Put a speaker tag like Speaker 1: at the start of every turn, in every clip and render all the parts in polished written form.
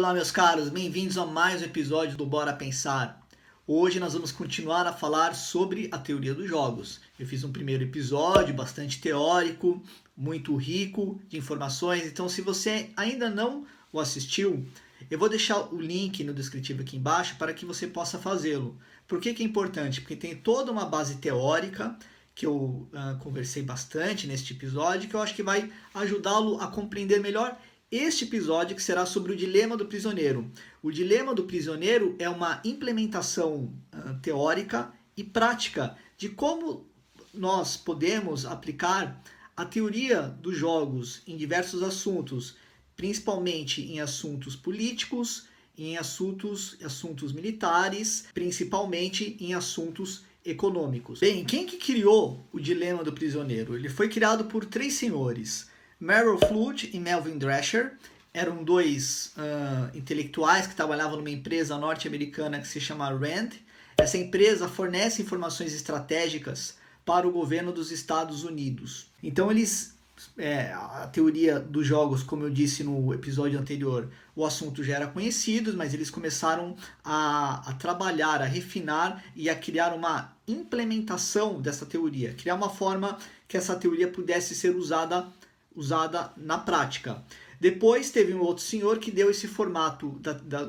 Speaker 1: Olá, meus caros, bem-vindos a mais um episódio do Bora Pensar. Hoje nós vamos continuar a falar sobre a teoria dos jogos. Eu fiz um primeiro episódio bastante teórico, muito rico de informações, então se você ainda não o assistiu, eu vou deixar o link no descritivo aqui embaixo para que você possa fazê-lo. Por que é importante? Porque tem toda uma base teórica que eu conversei bastante neste episódio, que eu acho que vai ajudá-lo a compreender melhor este episódio, que será sobre o dilema do prisioneiro. O dilema do prisioneiro é uma implementação teórica e prática de como nós podemos aplicar a teoria dos jogos em diversos assuntos, principalmente em assuntos políticos, em assuntos militares, principalmente em assuntos econômicos. Bem, quem que criou o dilema do prisioneiro? Ele foi criado por três senhores: Merrill Flood e Melvin Drescher. Eram dois intelectuais que trabalhavam numa empresa norte-americana que se chama RAND. Essa empresa fornece informações estratégicas para o governo dos Estados Unidos. Então a teoria dos jogos, como eu disse no episódio anterior, o assunto já era conhecido, mas eles começaram a trabalhar, a refinar e a criar uma implementação dessa teoria, criar uma forma que essa teoria pudesse ser usada na prática. Depois teve um outro senhor que deu esse formato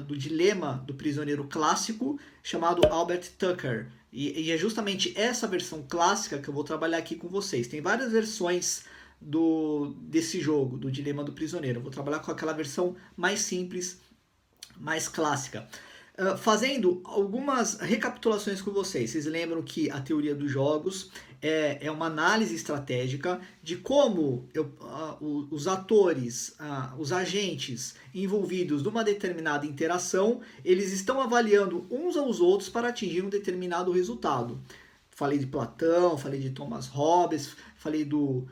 Speaker 1: do dilema do prisioneiro clássico, chamado Albert Tucker. E é justamente essa versão clássica que eu vou trabalhar aqui com vocês. Tem várias versões desse jogo, do dilema do prisioneiro. Eu vou trabalhar com aquela versão mais simples, mais clássica. Fazendo algumas recapitulações com vocês. Vocês lembram que a teoria dos jogos é uma análise estratégica de como os atores, os agentes envolvidos numa determinada interação, eles estão avaliando uns aos outros para atingir um determinado resultado. Falei de Platão, falei de Thomas Hobbes, falei do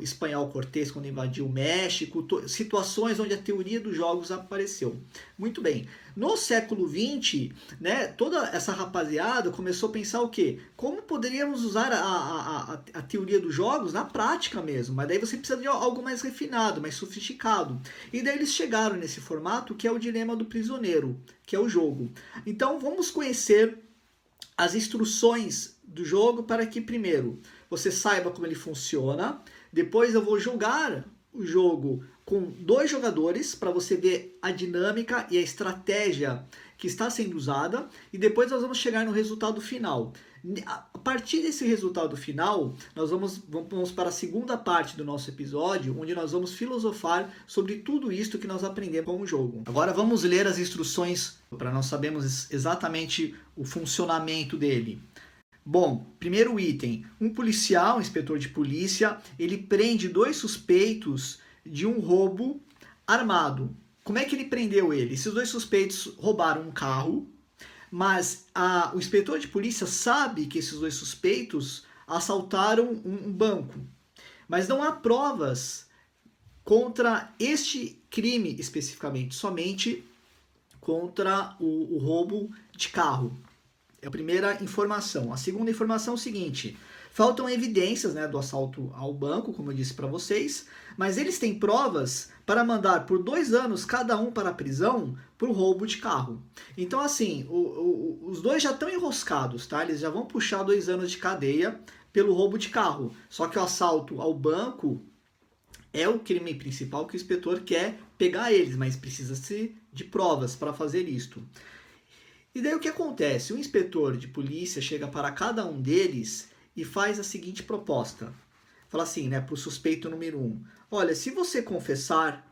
Speaker 1: espanhol Cortés quando invadiu o México, situações onde a teoria dos jogos apareceu. Muito bem. No século XX, né, toda essa rapaziada começou a pensar o quê? Como poderíamos usar a teoria dos jogos na prática mesmo? Mas daí você precisa de algo mais refinado, mais sofisticado. E daí eles chegaram nesse formato que é o dilema do prisioneiro, que é o jogo. Então vamos conhecer as instruções do jogo para que, primeiro, você saiba como ele funciona. Depois eu vou jogar o jogo com 2 jogadores para você ver a dinâmica e a estratégia que está sendo usada. E depois nós vamos chegar no resultado final. A partir desse resultado final, nós vamos para a segunda parte do nosso episódio, onde nós vamos filosofar sobre tudo isto que nós aprendemos com o jogo. Agora vamos ler as instruções para nós sabermos exatamente o funcionamento dele. Bom, primeiro item, um policial, um inspetor de polícia, ele prende 2 suspeitos de um roubo armado. Como é que ele prendeu ele? Esses 2 suspeitos roubaram um carro, mas o inspetor de polícia sabe que esses 2 suspeitos assaltaram um banco. Mas não há provas contra este crime especificamente, somente contra o roubo de carro. É a primeira informação. A segunda informação é o seguinte: faltam evidências, né, do assalto ao banco, como eu disse para vocês, mas eles têm provas para mandar por 2 anos cada um para a prisão por roubo de carro. Então, assim, os dois já estão enroscados, tá? Eles já vão puxar 2 anos de cadeia pelo roubo de carro. Só que o assalto ao banco é o crime principal que o inspetor quer pegar eles, mas precisa-se de provas para fazer isto. E daí o que acontece? O inspetor de polícia chega para cada um deles e faz a seguinte proposta. Fala assim, né, para o suspeito número 1. Olha, se você confessar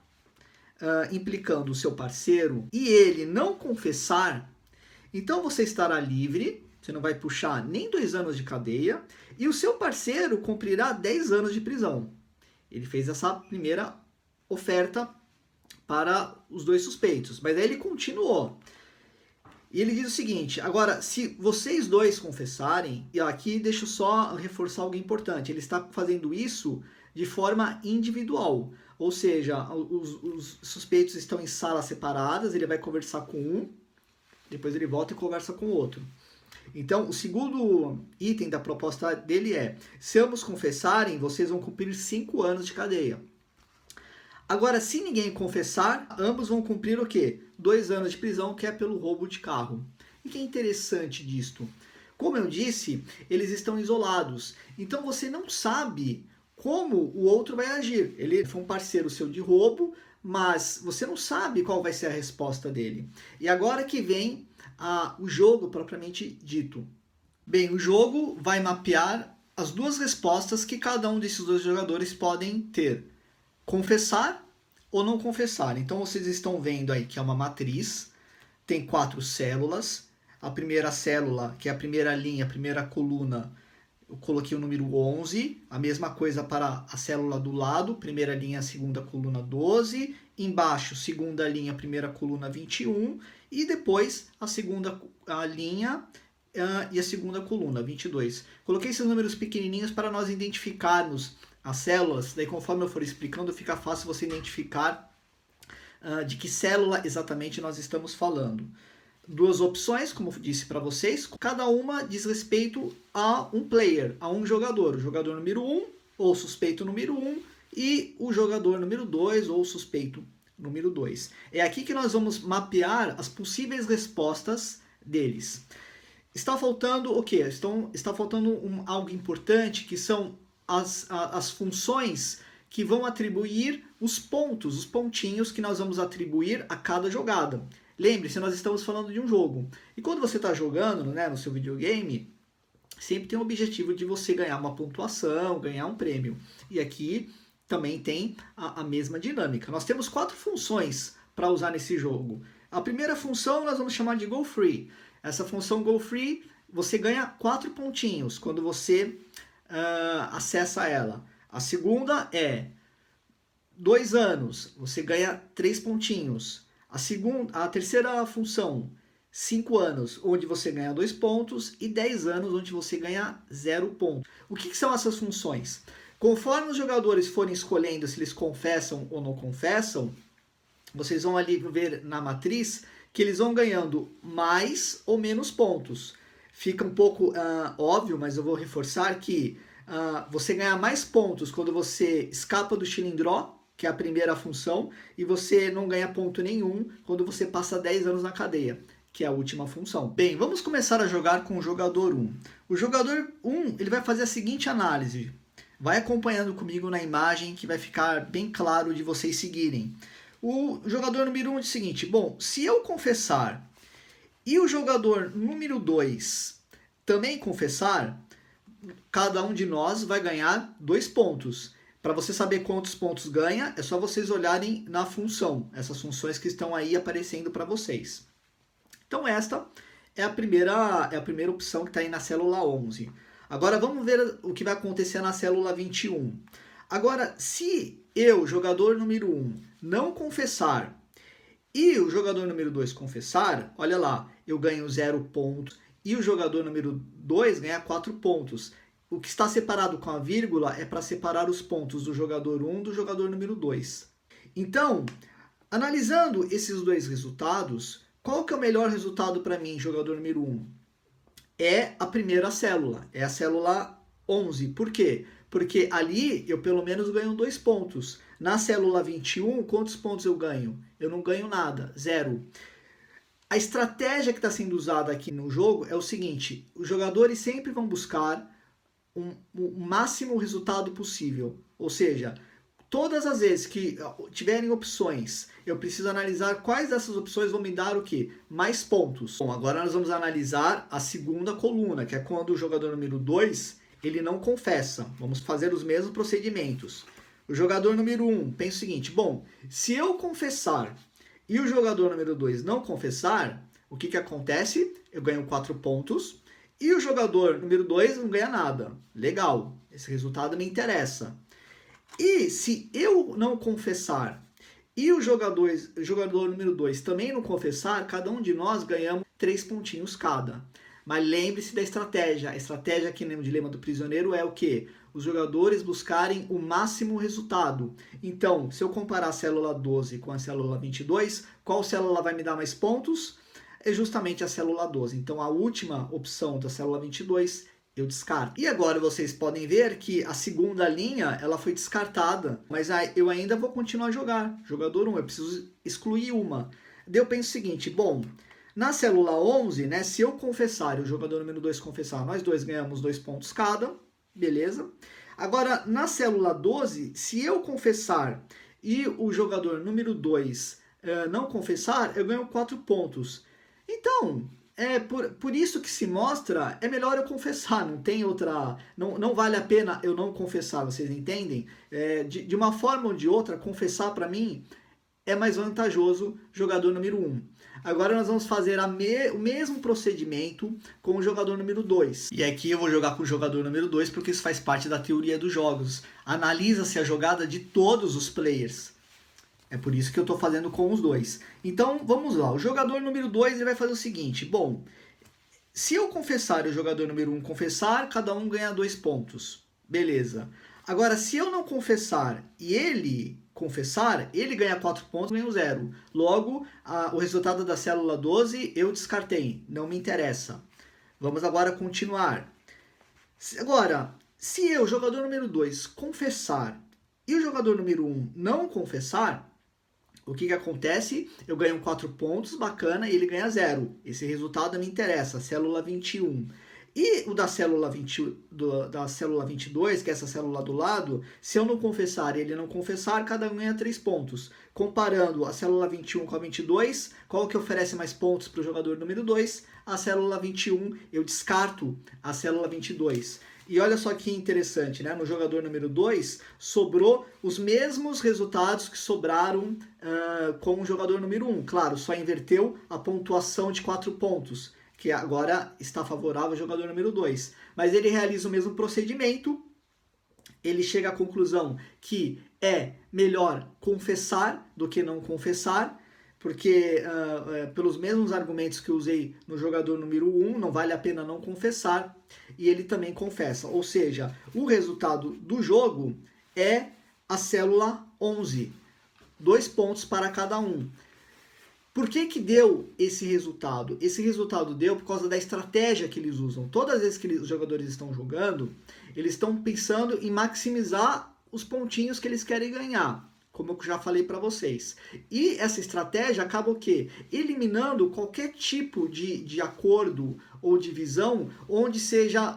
Speaker 1: implicando o seu parceiro e ele não confessar, então você estará livre, você não vai puxar nem 2 anos de cadeia e o seu parceiro cumprirá 10 anos de prisão. Ele fez essa primeira oferta para os 2 suspeitos, mas aí ele continuou. E ele diz o seguinte: agora, se vocês 2 confessarem, e aqui deixa eu só reforçar algo importante, ele está fazendo isso de forma individual, ou seja, os suspeitos estão em salas separadas, ele vai conversar com um, depois ele volta e conversa com o outro. Então, o segundo item da proposta dele é: se ambos confessarem, vocês vão cumprir 5 anos de cadeia. Agora, se ninguém confessar, ambos vão cumprir o quê? 2 anos de prisão, que é pelo roubo de carro. E que é interessante disto? Como eu disse, eles estão isolados. Então você não sabe como o outro vai agir. Ele foi um parceiro seu de roubo, mas você não sabe qual vai ser a resposta dele. E agora que vem o jogo propriamente dito. Bem, o jogo vai mapear as duas respostas que cada um desses dois jogadores podem ter. Confessar ou não confessar. Então vocês estão vendo aí que é uma matriz, tem 4 células. A primeira célula, que é a primeira linha, a primeira coluna, eu coloquei o número 11. A mesma coisa para a célula do lado, primeira linha, segunda coluna 12. Embaixo, segunda linha, primeira coluna 21. E depois a segunda linha e a segunda coluna 22. Coloquei esses números pequenininhos para nós identificarmos as células, daí conforme eu for explicando fica fácil você identificar de que célula exatamente nós estamos falando. 2 opções, como eu disse para vocês, cada uma diz respeito a um player, a um jogador. O jogador número 1 ou suspeito número 1 e o jogador número 2 ou suspeito número 2. É aqui que nós vamos mapear as possíveis respostas deles. Está faltando o quê? Está faltando algo importante, que são as funções que vão atribuir os pontos, os pontinhos que nós vamos atribuir a cada jogada. Lembre-se, nós estamos falando de um jogo. E quando você está jogando, né, no seu videogame, sempre tem o objetivo de você ganhar uma pontuação, ganhar um prêmio. E aqui também tem a mesma dinâmica. Nós temos 4 funções para usar nesse jogo. A primeira função nós vamos chamar de Go Free. Essa função Go Free, você ganha 4 pontinhos quando você acessa ela. A segunda é 2 anos, você ganha 3 pontinhos. A terceira função, 5 anos, onde você ganha 2 pontos, e 10 anos, onde você ganha 0 pontos. O que são essas funções? Conforme os jogadores forem escolhendo se eles confessam ou não confessam, vocês vão ali ver na matriz que eles vão ganhando mais ou menos pontos. Fica um pouco óbvio, mas eu vou reforçar que você ganha mais pontos quando você escapa do cilindró, que é a primeira função, e você não ganha ponto nenhum quando você passa 10 anos na cadeia, que é a última função. Bem, vamos começar a jogar com o jogador 1. O jogador 1 ele vai fazer a seguinte análise. Vai acompanhando comigo na imagem que vai ficar bem claro de vocês seguirem. O jogador número 1 diz o seguinte: bom, se eu confessar e o jogador número 2 também confessar, cada um de nós vai ganhar 2 pontos. Para você saber quantos pontos ganha, é só vocês olharem na função, essas funções que estão aí aparecendo para vocês. Então esta é a primeira opção que está aí na célula 11. Agora vamos ver o que vai acontecer na célula 21. Agora, se eu, jogador número 1, não confessar e o jogador número 2 confessar, olha lá, eu ganho 0 pontos e o jogador número 2 ganha 4 pontos. O que está separado com a vírgula é para separar os pontos do jogador 1 do jogador número 2. Então, analisando esses 2 resultados, qual que é o melhor resultado para mim, jogador número 1? É a primeira célula, é a célula 11. Por quê? Porque ali eu pelo menos ganho 2 pontos. Na célula 21, quantos pontos eu ganho? Eu não ganho nada, 0. A estratégia que está sendo usada aqui no jogo é o seguinte: os jogadores sempre vão buscar o máximo resultado possível. Ou seja, todas as vezes que tiverem opções, eu preciso analisar quais dessas opções vão me dar o quê? Mais pontos. Bom, agora nós vamos analisar a segunda coluna, que é quando o jogador número 2 ele não confessa. Vamos fazer os mesmos procedimentos. O jogador número 1 pensa o seguinte: bom, se eu confessar e o jogador número 2 não confessar, o que acontece? Eu ganho 4 pontos. E o jogador número 2 não ganha nada. Legal, esse resultado me interessa. E se eu não confessar e o jogador número 2 também não confessar, cada um de nós ganhamos 3 pontinhos cada. Mas lembre-se da estratégia. A estratégia aqui no Dilema do Prisioneiro é o quê? Os jogadores buscarem o máximo resultado. Então, se eu comparar a célula 12 com a célula 22, qual célula vai me dar mais pontos? É justamente a célula 12. Então, a última opção da célula 22 eu descarto. E agora vocês podem ver que a segunda linha ela foi descartada, mas eu ainda vou continuar a jogar. Jogador 1, eu preciso excluir uma. Daí eu penso o seguinte, bom, na célula 11, né, se eu confessar e o jogador número 2 confessar, nós dois ganhamos 2 pontos cada, beleza? Agora, na célula 12, se eu confessar e o jogador número 2 não confessar, eu ganho 4 pontos. Então, por isso que se mostra, é melhor eu confessar, não tem outra... Não vale a pena eu não confessar, vocês entendem? De uma forma ou de outra, confessar para mim é mais vantajoso jogador número 1. Agora nós vamos fazer o mesmo procedimento com o jogador número 2. E aqui eu vou jogar com o jogador número 2 porque isso faz parte da teoria dos jogos. Analisa-se a jogada de todos os players. É por isso que eu estou fazendo com os dois. Então, vamos lá. O jogador número 2 ele vai fazer o seguinte. Bom, se eu confessar e o jogador número 1 confessar, cada um ganha 2 pontos. Beleza. Agora, se eu não confessar e ele confessar, ele ganha 4 pontos, ganha 0. Logo, o resultado da célula 12 eu descartei. Não me interessa. Vamos agora continuar. Agora, se eu, jogador número 2, confessar e o jogador número 1 não confessar, o que acontece? Eu ganho 4 pontos, bacana, e ele ganha 0. Esse resultado me interessa, célula 21. E o da célula 22, que é essa célula do lado, se eu não confessar e ele não confessar, cada um ganha 3 pontos. Comparando a célula 21 com a 22, qual que oferece mais pontos para o jogador número 2? A célula 21, eu descarto a célula 22. E olha só que interessante, né? No jogador número 2, sobrou os mesmos resultados que sobraram com o jogador número 1. Claro, só inverteu a pontuação de 4 pontos, que agora está favorável ao jogador número 2. Mas ele realiza o mesmo procedimento, ele chega à conclusão que é melhor confessar do que não confessar, porque pelos mesmos argumentos que eu usei no jogador número 1, não vale a pena não confessar, e ele também confessa. Ou seja, o resultado do jogo é a célula 11. 2 pontos para cada um. Por que deu esse resultado? Esse resultado deu por causa da estratégia que eles usam. Todas as vezes que os jogadores estão jogando, eles estão pensando em maximizar os pontinhos que eles querem ganhar, como eu já falei para vocês. E essa estratégia acaba o quê? Eliminando qualquer tipo de acordo ou divisão onde seja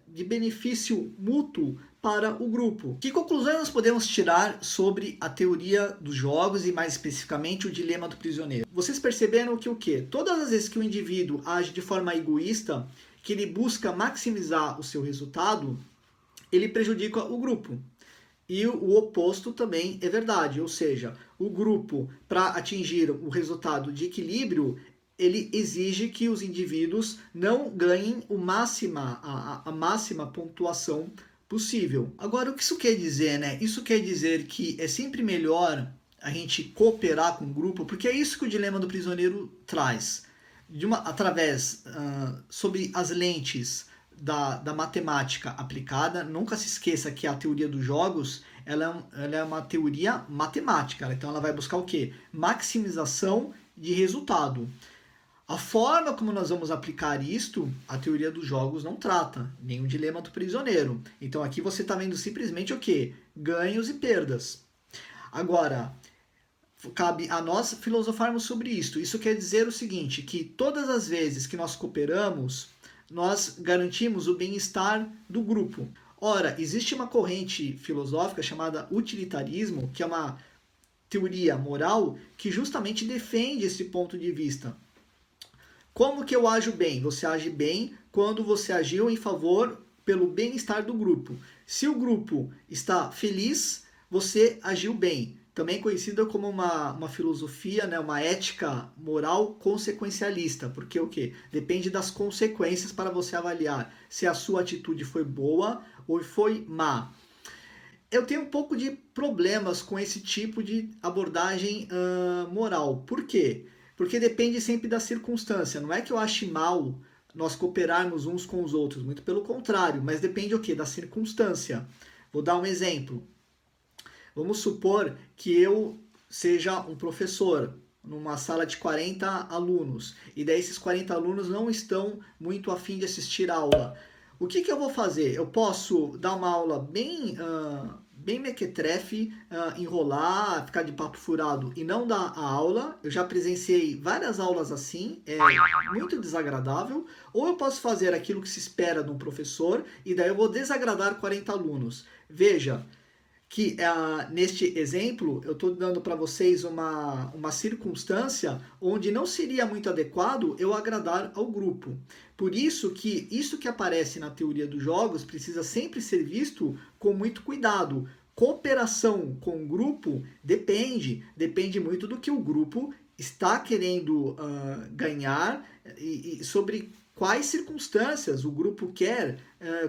Speaker 1: de benefício mútuo para o grupo. Que conclusões nós podemos tirar sobre a teoria dos jogos e mais especificamente o dilema do prisioneiro? Vocês perceberam que o quê? Todas as vezes que o indivíduo age de forma egoísta, que ele busca maximizar o seu resultado, ele prejudica o grupo. E o oposto também é verdade, ou seja, o grupo, para atingir o resultado de equilíbrio, ele exige que os indivíduos não ganhem a máxima pontuação possível. Agora, o que isso quer dizer, né? Isso quer dizer que é sempre melhor a gente cooperar com o grupo, porque é isso que o dilema do prisioneiro traz. Sobre as lentes da matemática aplicada, nunca se esqueça que a teoria dos jogos ela é uma teoria matemática. Então ela vai buscar o quê? Maximização de resultado. A forma como nós vamos aplicar isto, a teoria dos jogos não trata, nem o dilema do prisioneiro. Então aqui você está vendo simplesmente o quê? Ganhos e perdas. Agora, cabe a nós filosofarmos sobre isto. Isso quer dizer o seguinte, que todas as vezes que nós cooperamos, nós garantimos o bem-estar do grupo. Ora, existe uma corrente filosófica chamada utilitarismo, que é uma teoria moral que justamente defende esse ponto de vista. Como que eu ajo bem? Você age bem quando você agiu em favor pelo bem-estar do grupo. Se o grupo está feliz, você agiu bem. Também conhecida como uma filosofia, né, uma ética moral consequencialista, porque o quê? Depende das consequências para você avaliar se a sua atitude foi boa ou foi má. Eu tenho um pouco de problemas com esse tipo de abordagem moral. Por quê? Porque depende sempre da circunstância. Não é que eu ache mal nós cooperarmos uns com os outros, muito pelo contrário, mas depende o quê? Da circunstância. Vou dar um exemplo. Vamos supor que eu seja um professor numa sala de 40 alunos, e daí esses 40 alunos não estão muito afim de assistir a aula. O que eu vou fazer? Eu posso dar uma aula bem mequetrefe, enrolar, ficar de papo furado e não dar a aula. Eu já presenciei várias aulas assim, é muito desagradável. Ou eu posso fazer aquilo que se espera de um professor e daí eu vou desagradar 40 alunos. Veja que neste exemplo eu estou dando para vocês uma circunstância onde não seria muito adequado eu agradar ao grupo. Por isso que aparece na teoria dos jogos precisa sempre ser visto com muito cuidado. Cooperação com o grupo depende muito do que o grupo está querendo ganhar e sobre quais circunstâncias o grupo quer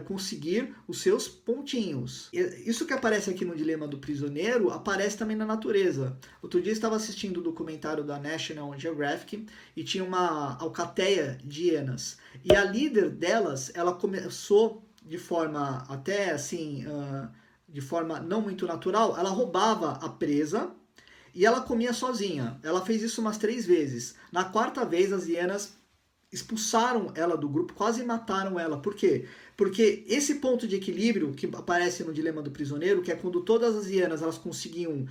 Speaker 1: conseguir os seus pontinhos. Isso que aparece aqui no Dilema do Prisioneiro aparece também na natureza. Outro dia eu estava assistindo o documentário da National Geographic e tinha uma alcateia de hienas. E a líder delas, ela começou de forma até assim, de forma não muito natural, ela roubava a presa e ela comia sozinha. Ela fez isso umas 3 vezes. Na 4ª vez, as hienas expulsaram ela do grupo, quase mataram ela. Por quê? Porque esse ponto de equilíbrio que aparece no Dilema do Prisioneiro, que é quando todas as hienas elas conseguiam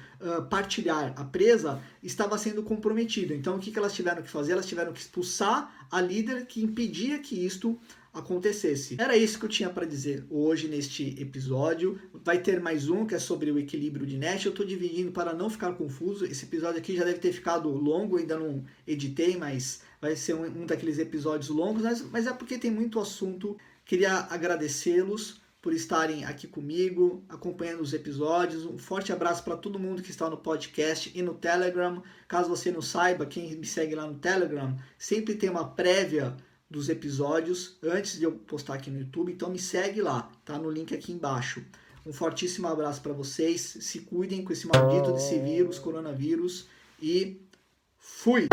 Speaker 1: partilhar a presa, estava sendo comprometido. Então o que elas tiveram que fazer? Elas tiveram que expulsar a líder que impedia que isto acontecesse. Era isso que eu tinha para dizer hoje neste episódio. Vai ter mais um que é sobre o equilíbrio de Nash. Eu estou dividindo para não ficar confuso. Esse episódio aqui já deve ter ficado longo, ainda não editei, mas vai ser um daqueles episódios longos, mas é porque tem muito assunto. Queria agradecê-los por estarem aqui comigo, acompanhando os episódios. Um forte abraço para todo mundo que está no podcast e no Telegram. Caso você não saiba, quem me segue lá no Telegram, sempre tem uma prévia dos episódios antes de eu postar aqui no YouTube, então me segue lá, tá no link aqui embaixo. Um fortíssimo abraço para vocês, se cuidem com esse maldito desse vírus, coronavírus, e fui!